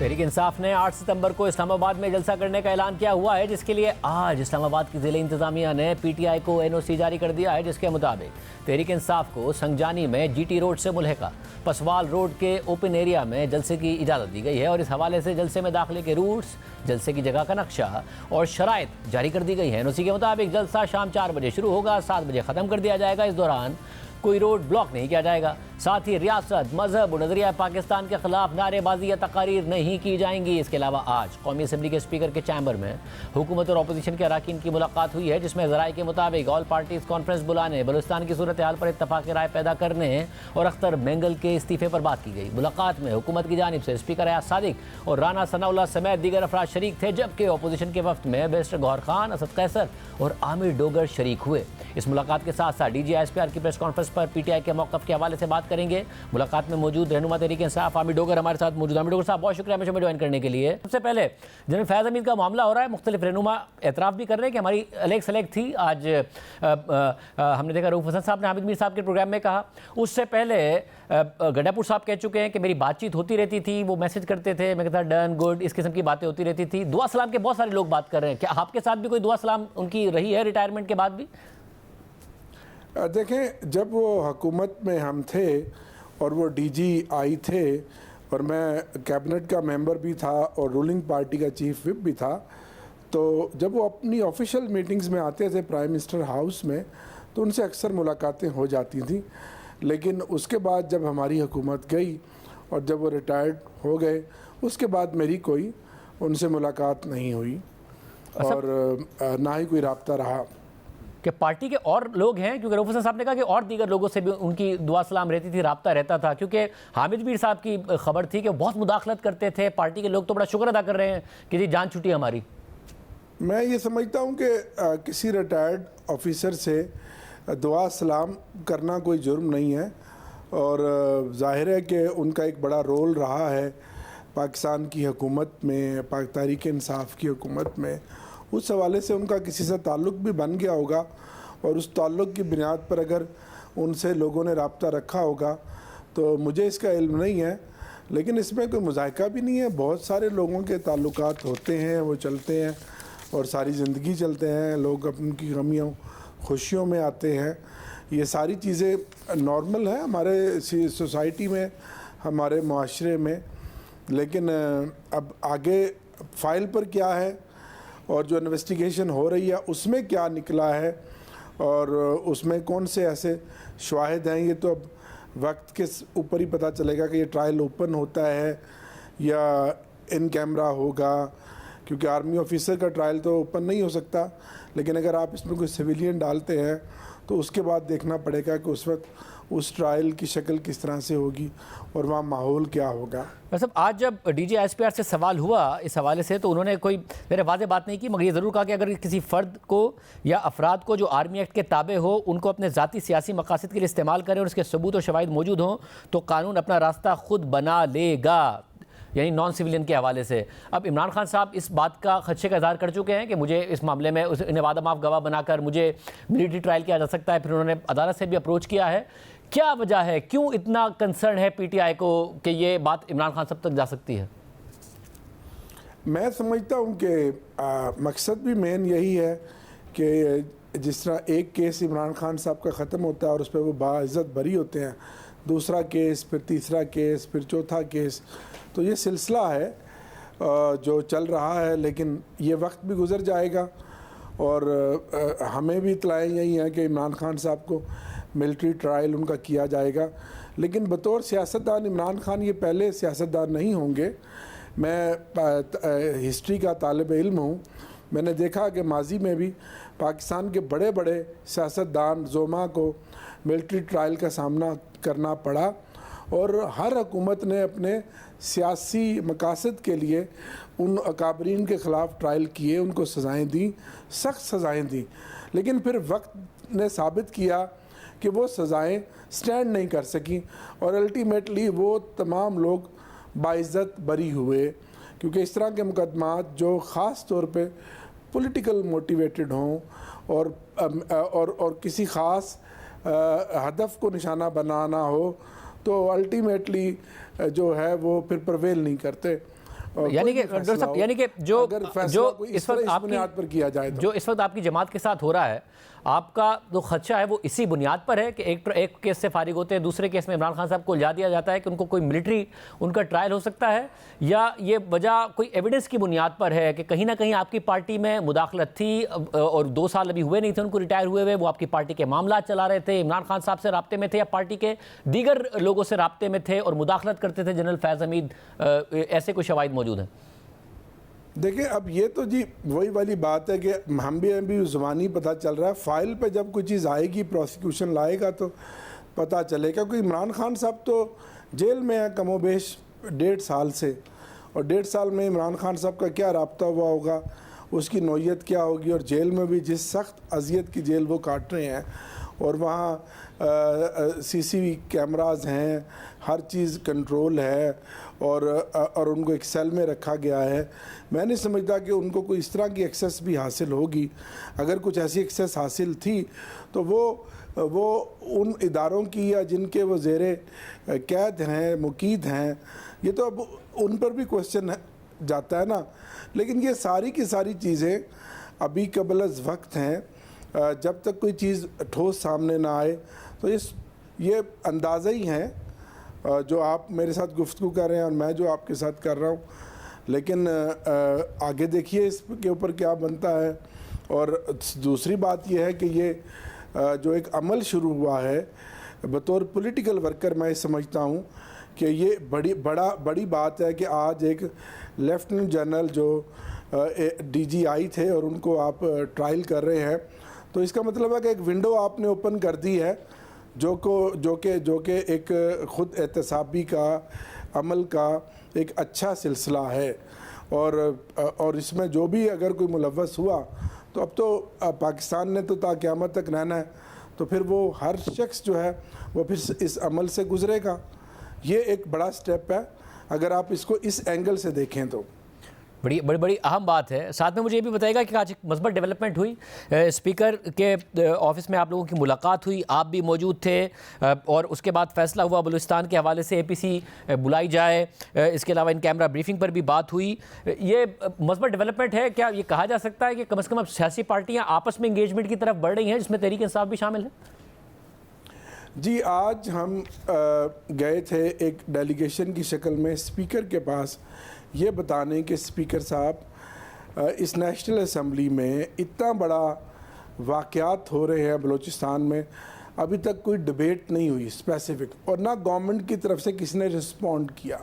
تحریک انصاف نے 8 ستمبر کو اسلام آباد میں جلسہ کرنے کا اعلان کیا ہوا ہے، جس کے لیے آج اسلام آباد کی ضلع انتظامیہ نے پی ٹی آئی کو این او سی جاری کر دیا ہے، جس کے مطابق تحریک انصاف کو سنگجانی میں جی ٹی روڈ سے ملحقہ پسوال روڈ کے اوپن ایریا میں جلسے کی اجازت دی گئی ہے، اور اس حوالے سے جلسے میں داخلے کے روٹس، جلسے کی جگہ کا نقشہ اور شرائط جاری کر دی گئی ہیں۔ این او سی کے مطابق جلسہ شام 4 بجے شروع ہوگا، 7 بجے ختم کر دیا جائے گا۔ اس دوران کوئی روڈ بلاک نہیں کیا جائے گا۔ ساتھ ہی ریاست، مذہب اور نظریہ پاکستان کے خلاف نعرے بازی یا تقاریر نہیں کی جائیں گی۔ اس کے علاوہ آج قومی اسمبلی کے اسپیکر کے چیمبر میں حکومت اور اپوزیشن کے اراکین کی ملاقات ہوئی ہے، جس میں ذرائع کے مطابق آل پارٹیز کانفرنس بلانے، بلوچستان کی صورتحال پر اتفاق رائے پیدا کرنے اور اختر مینگل کے استعفے پر بات کی گئی۔ ملاقات میں حکومت کی جانب سے اسپیکر ایاز صادق اور رانا ثناء اللہ سمیت دیگر افراد شریک تھے، جبکہ اپوزیشن کے وفد میں بیرسٹر گوہر خان، اسد قیصر اور عامر ڈوگر شریک ہوئے۔ اس ملاقات کے ساتھ ساتھ D G S P R کی پریس کانفرنس پر پی ٹی آئی کے موقف کے حوالے سے بات کریں گے۔ ملاقات میں موجود رہنما تحریک انصاف عامر ڈوگر ہمارے ساتھ موجود ہیں۔ عامر ڈوگر صاحب، بہت شکریہ ہمیشہ میں جوائن کرنے کے لیے۔ سب سے پہلے جنرل فیاض حمید کا معاملہ ہو رہا ہے، مختلف رہنما اعتراف بھی کر رہے ہیں کہ ہماری الیگ سلیگ تھی۔ آج ہم نے دیکھا رؤف حسن صاحب نے حامد میر صاحب کے پروگرام میں کہا، اس سے پہلے گڈھا پور صاحب کہہ چکے ہیں کہ میری بات چیت ہوتی رہتی تھی، وہ میسج کرتے تھے، میں کہتا ڈن گڈ، اس قسم کی باتیں ہوتی رہتی تھی۔ دعا سلام کے بہت سارے لوگ بات کر رہے ہیں، کیا آپ کے ساتھ بھی کوئی دعا سلام ان کی رہی ہے ریٹائرمنٹ کے بعد بھی؟ دیکھیں، جب وہ حکومت میں ہم تھے اور وہ ڈی جی آئی تھے اور میں کیبنٹ کا ممبر بھی تھا اور رولنگ پارٹی کا چیف وپ بھی تھا، تو جب وہ اپنی آفیشیل میٹنگز میں آتے تھے پرائم منسٹر ہاؤس میں، تو ان سے اکثر ملاقاتیں ہو جاتی تھیں۔ لیکن اس کے بعد جب ہماری حکومت گئی اور جب وہ ریٹائرڈ ہو گئے، اس کے بعد میری کوئی ان سے ملاقات نہیں ہوئی اور نہ ہی کوئی رابطہ رہا۔ کہ پارٹی کے اور لوگ ہیں، کیونکہ رؤف حسن صاحب نے کہا کہ اور دیگر لوگوں سے بھی ان کی دعا سلام رہتی تھی، رابطہ رہتا تھا، کیونکہ حامد میر صاحب کی خبر تھی کہ وہ بہت مداخلت کرتے تھے۔ پارٹی کے لوگ تو بڑا شکر ادا کر رہے ہیں کہ جی جان چھٹی ہماری۔ میں یہ سمجھتا ہوں کہ کسی ریٹائرڈ آفیسر سے دعا سلام کرنا کوئی جرم نہیں ہے، اور ظاہر ہے کہ ان کا ایک بڑا رول رہا ہے پاکستان کی حکومت میں، تحریک انصاف کی حکومت میں۔ اس حوالے سے ان کا کسی سے تعلق بھی بن گیا ہوگا، اور اس تعلق کی بنیاد پر اگر ان سے لوگوں نے رابطہ رکھا ہوگا تو مجھے اس کا علم نہیں ہے، لیکن اس میں کوئی مذائقہ بھی نہیں ہے۔ بہت سارے لوگوں کے تعلقات ہوتے ہیں، وہ چلتے ہیں اور ساری زندگی چلتے ہیں، لوگ اپن کی غمیوں خوشیوں میں آتے ہیں، یہ ساری چیزیں نارمل ہیں ہمارے سوسائٹی میں، ہمارے معاشرے میں۔ لیکن اب آگے فائل پر کیا ہے اور جو انویسٹیگیشن ہو رہی ہے اس میں کیا نکلا ہے اور اس میں کون سے ایسے شواہد ہیں، یہ تو اب وقت کے اوپر ہی پتہ چلے گا کہ یہ ٹرائل اوپن ہوتا ہے یا ان کیمرہ ہوگا، کیونکہ آرمی آفیسر کا ٹرائل تو اوپن نہیں ہو سکتا، لیکن اگر آپ اس میں کوئی سویلین ڈالتے ہیں تو اس کے بعد دیکھنا پڑے گا کہ اس وقت اس ٹرائل کی شکل کس طرح سے ہوگی اور وہاں ماحول کیا ہوگا۔ صاحب، آج جب D G S P R سے سوال ہوا اس حوالے سے تو انہوں نے کوئی میرے واضح بات نہیں کی، مگر یہ ضرور کہا کہ اگر کسی فرد کو یا افراد کو جو آرمی ایکٹ کے تابع ہو، ان کو اپنے ذاتی سیاسی مقاصد کے لیے استعمال کریں اور اس کے ثبوت و شواہد موجود ہوں تو قانون اپنا راستہ خود بنا لے گا، یعنی نان سویلین کے حوالے سے۔ اب عمران خان صاحب اس بات کا خدشے کا اظہار کر چکے ہیں کہ مجھے اس معاملے میں انہیں وعدہ معاف گواہ بنا کر مجھے ملٹری ٹرائل کیا جا سکتا ہے، پھر انہوں نے عدالت سے بھی اپروچ کیا ہے۔ کیا وجہ ہے، کیوں اتنا کنسرن ہے پی ٹی آئی کو کہ یہ بات عمران خان صاحب تک جا سکتی ہے؟ میں سمجھتا ہوں کہ مقصد بھی مین یہی ہے کہ جس طرح ایک کیس عمران خان صاحب کا ختم ہوتا ہے اور اس پہ وہ باعزت بری ہوتے ہیں، دوسرا کیس، پھر تیسرا کیس، پھر چوتھا کیس، تو یہ سلسلہ ہے جو چل رہا ہے، لیکن یہ وقت بھی گزر جائے گا اور ہمیں بھی اطلاعیں یہی ہیں کہ عمران خان صاحب کو ملٹری ٹرائل ان کا کیا جائے گا۔ لیکن بطور سیاستدان عمران خان یہ پہلے سیاستدان نہیں ہوں گے۔ میں ہسٹری کا طالب علم ہوں، میں نے دیکھا کہ ماضی میں بھی پاکستان کے بڑے بڑے سیاستدان زعما کو ملٹری ٹرائل کا سامنا کرنا پڑا، اور ہر حکومت نے اپنے سیاسی مقاصد کے لیے ان اکابرین کے خلاف ٹرائل کیے، ان کو سزائیں دیں، سخت سزائیں دیں، لیکن پھر وقت نے ثابت کیا کہ وہ سزائیں سٹینڈ نہیں کر سکیں، اور الٹیمیٹلی وہ تمام لوگ باعزت بری ہوئے، کیونکہ اس طرح کے مقدمات جو خاص طور پہ پولیٹیکل موٹیویٹڈ ہوں اور کسی خاص ہدف کو نشانہ بنانا ہو، تو الٹیمیٹلی جو ہے وہ پھر پرویل نہیں کرتے۔ یعنی کہ ڈاکٹر صاحب یعنی کہ جو اس وقت آپ بنیاد پر کیا جائے جو اس وقت آپ کی جماعت کے ساتھ ہو رہا ہے، آپ کا جو خدشہ ہے وہ اسی بنیاد پر ہے کہ ایک کیس سے فارغ ہوتے ہیں، دوسرے کیس میں عمران خان صاحب کو الجھا دیا جاتا ہے کہ ان کو کوئی ملٹری ان کا ٹرائل ہو سکتا ہے، یا یہ وجہ کوئی ایویڈنس کی بنیاد پر ہے کہ کہیں نہ کہیں آپ کی پارٹی میں مداخلت تھی اور 2 سال ابھی ہوئے نہیں تھے ان کو ریٹائر ہوئے وہ آپ کی پارٹی کے معاملات چلا رہے تھے، عمران خان صاحب سے رابطے میں تھے یا پارٹی کے دیگر لوگوں سے رابطے میں تھے اور مداخلت کرتے تھے جنرل فیض حمید، ایسے کوئی شواہد موجود ہیں؟ دیکھیں اب یہ تو جی وہی والی بات ہے کہ ہم بھی زبانی پتہ چل رہا ہے، فائل پہ جب کوئی چیز آئے گی پروسیکیوشن لائے گا تو پتہ چلے گا، کیونکہ عمران خان صاحب تو جیل میں ہیں کم و بیش 1.5 سال سے، اور 1.5 سال میں عمران خان صاحب کا کیا رابطہ ہوا ہوگا، اس کی نوعیت کیا ہوگی، اور جیل میں بھی جس سخت اذیت کی جیل وہ کاٹ رہے ہیں، اور وہاں CCTV کیمراز ہیں، ہر چیز کنٹرول ہے، اور ان کو ایک سیل میں رکھا گیا ہے۔ میں نہیں سمجھتا کہ ان کو کوئی اس طرح کی ایکسیس بھی حاصل ہوگی، اگر کچھ ایسی ایکسیس حاصل تھی تو وہ ان اداروں کی یا جن کے وہ زیر قید ہیں، مقید ہیں، یہ تو اب ان پر بھی کوسچن جاتا ہے نا۔ لیکن یہ ساری کی ساری چیزیں ابھی قبل از وقت ہیں، جب تک کوئی چیز ٹھوس سامنے نہ آئے تو یہ اندازہ ہی ہیں جو آپ میرے ساتھ گفتگو کر رہے ہیں اور میں جو آپ کے ساتھ کر رہا ہوں، لیکن آگے دیکھیے اس کے اوپر کیا بنتا ہے۔ اور دوسری بات یہ ہے کہ یہ جو ایک عمل شروع ہوا ہے بطور پولیٹیکل ورکر، میں سمجھتا ہوں کہ یہ بڑی بات ہے کہ آج ایک لیفٹننٹ جنرل جو DGI تھے اور ان کو آپ ٹرائل کر رہے ہیں، تو اس کا مطلب ہے کہ ایک ونڈو آپ نے اوپن کر دی ہے جو کہ ایک خود احتسابی کا عمل کا ایک اچھا سلسلہ ہے، اور اس میں جو بھی اگر کوئی ملوث ہوا تو اب تو پاکستان نے تو تا قیامت تک رہنا ہے، تو پھر وہ ہر شخص جو ہے وہ پھر اس عمل سے گزرے گا۔ یہ ایک بڑا سٹیپ ہے اگر آپ اس کو اس اینگل سے دیکھیں تو۔ بڑی اہم بات ہے۔ ساتھ میں مجھے یہ بھی بتائے گا کہ آج ایک مثبت ڈیولپمنٹ ہوئی، اسپیکر کے آفس میں آپ لوگوں کی ملاقات ہوئی، آپ بھی موجود تھے، اور اس کے بعد فیصلہ ہوا بلوچستان کے حوالے سے APC بلائی جائے، اس کے علاوہ ان کیمرہ بریفنگ پر بھی بات ہوئی۔ یہ مثبت ڈیولپمنٹ ہے، کیا یہ کہا جا سکتا ہے کہ کم از کم اب سیاسی پارٹیاں آپس میں انگیجمنٹ کی طرف بڑھ رہی ہیں جس میں تحریک انصاف بھی شامل ہے؟ جی آج ہم گئے تھے ایک ڈیلیگیشن کی شکل میں اسپیکر کے پاس، یہ بتانے کہ اسپیکر صاحب اس نیشنل اسمبلی میں اتنا بڑا واقعات ہو رہے ہیں بلوچستان میں، ابھی تک کوئی ڈبیٹ نہیں ہوئی اسپیسیفک، اور نہ گورنمنٹ کی طرف سے کسی نے رسپونڈ کیا،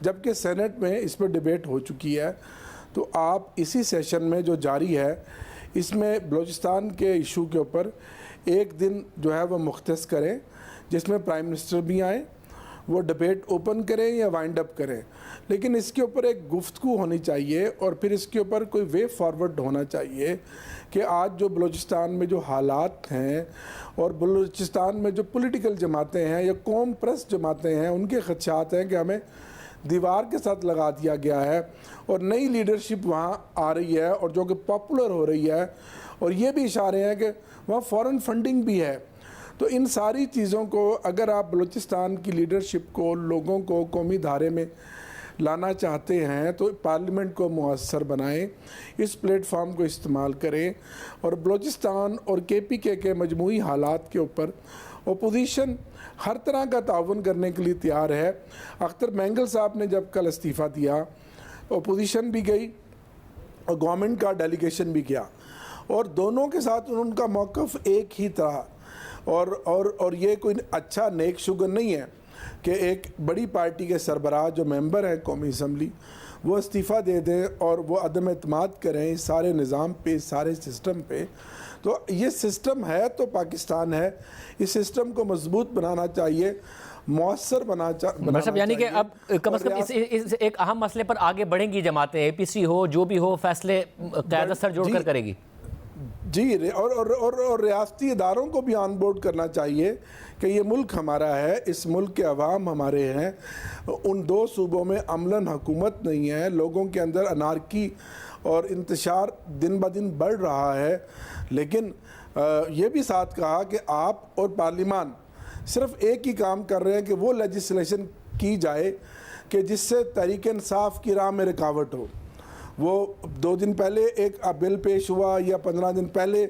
جبکہ سینٹ میں اس پر ڈبیٹ ہو چکی ہے۔ تو آپ اسی سیشن میں جو جاری ہے اس میں بلوچستان کے ایشو کے اوپر ایک دن جو ہے وہ مختص کریں، جس میں پرائم منسٹر بھی آئیں، وہ ڈبیٹ اوپن کریں یا وائنڈ اپ کریں، لیکن اس کے اوپر ایک گفتگو ہونی چاہیے، اور پھر اس کے اوپر کوئی وے فارورڈ ہونا چاہیے کہ آج جو بلوچستان میں جو حالات ہیں اور بلوچستان میں جو پولیٹیکل جماعتیں ہیں یا قوم پرست جماعتیں ہیں، ان کے خدشات ہیں کہ ہمیں دیوار کے ساتھ لگا دیا گیا ہے، اور نئی لیڈرشپ وہاں آ رہی ہے اور جو کہ پاپولر ہو رہی ہے، اور یہ بھی اشارے ہیں کہ وہاں فورن فنڈنگ بھی ہے۔ تو ان ساری چیزوں کو اگر آپ بلوچستان کی لیڈرشپ کو، لوگوں کو قومی دھارے میں لانا چاہتے ہیں تو پارلیمنٹ کو مؤثر بنائیں، اس پلیٹ فارم کو استعمال کریں، اور بلوچستان اور KPK کے مجموعی حالات کے اوپر اپوزیشن ہر طرح کا تعاون کرنے کے لیے تیار ہے۔ اختر مینگل صاحب نے جب کل استعفیٰ دیا، اپوزیشن بھی گئی اور گورنمنٹ کا ڈیلیگیشن بھی گیا، اور دونوں کے ساتھ ان کا موقف ایک ہی طرح، اور یہ کوئی اچھا نیک شگن نہیں ہے کہ ایک بڑی پارٹی کے سربراہ جو ممبر ہیں قومی اسمبلی وہ استعفیٰ دے دیں اور وہ عدم اعتماد کریں اس سارے نظام پہ، اس سارے سسٹم پہ۔ تو یہ سسٹم ہے تو پاکستان ہے، اس سسٹم کو مضبوط بنانا چاہیے، مؤثر بنانا چاہیے۔ یعنی کہ اب کم از کم اس ایک اہم مسئلے پر آگے بڑھیں گی جماعتیں، APC ہو جو بھی ہو، فیصلے قیادت سر جوڑ کر کرے گی۔ جی، اور ریاستی اداروں کو بھی آن بورڈ کرنا چاہیے کہ یہ ملک ہمارا ہے، اس ملک کے عوام ہمارے ہیں، ان 2 صوبوں میں عملاً حکومت نہیں ہے، لوگوں کے اندر انارکی اور انتشار دن بدن بڑھ رہا ہے، لیکن یہ بھی ساتھ کہا کہ آپ اور پارلیمان صرف ایک ہی کام کر رہے ہیں کہ وہ لیجسلیشن کی جائے کہ جس سے تحریک انصاف کی راہ میں رکاوٹ ہو. وہ 2 دن پہلے ایک بل پیش ہوا یا 15 دن پہلے,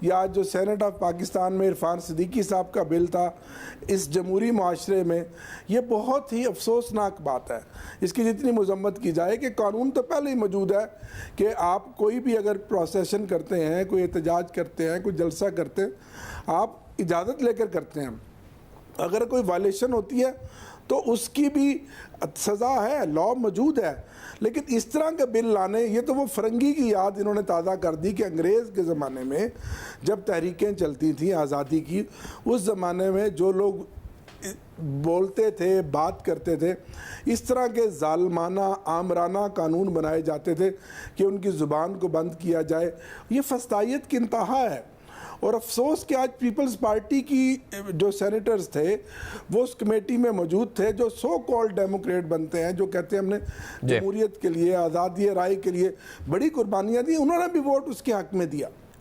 یا جو سینٹ آف پاکستان میں عرفان صدیقی صاحب کا بل تھا اس جمہوری معاشرے میں, یہ بہت ہی افسوسناک بات ہے. اس کی جتنی مذمت کی جائے کہ قانون تو پہلے ہی موجود ہے کہ آپ کوئی بھی اگر پروسیشن کرتے ہیں, کوئی احتجاج کرتے ہیں, کوئی جلسہ کرتے ہیں, آپ اجازت لے کر کرتے ہیں. اگر کوئی وائلیشن ہوتی ہے تو اس کی بھی سزا ہے, لاء موجود ہے. لیکن اس طرح کے بل لانے, یہ تو وہ فرنگی کی یاد انہوں نے تازہ کر دی کہ انگریز کے زمانے میں جب تحریکیں چلتی تھیں آزادی کی, اس زمانے میں جو لوگ بولتے تھے, بات کرتے تھے, اس طرح کے ظالمانہ آمرانہ قانون بنائے جاتے تھے کہ ان کی زبان کو بند کیا جائے. یہ فسطائیت کی انتہا ہے. اور افسوس کہ آج پیپلز پارٹی کی جو سینیٹرز تھے وہ اس کمیٹی میں موجود تھے, جو سو کالڈ ڈیموکریٹ بنتے ہیں, جو کہتے ہیں ہم نے جمہوریت کے لیے, آزادی رائے کے لیے بڑی قربانیاں دی, انہوں نے بھی ووٹ اس کے حق میں دیا.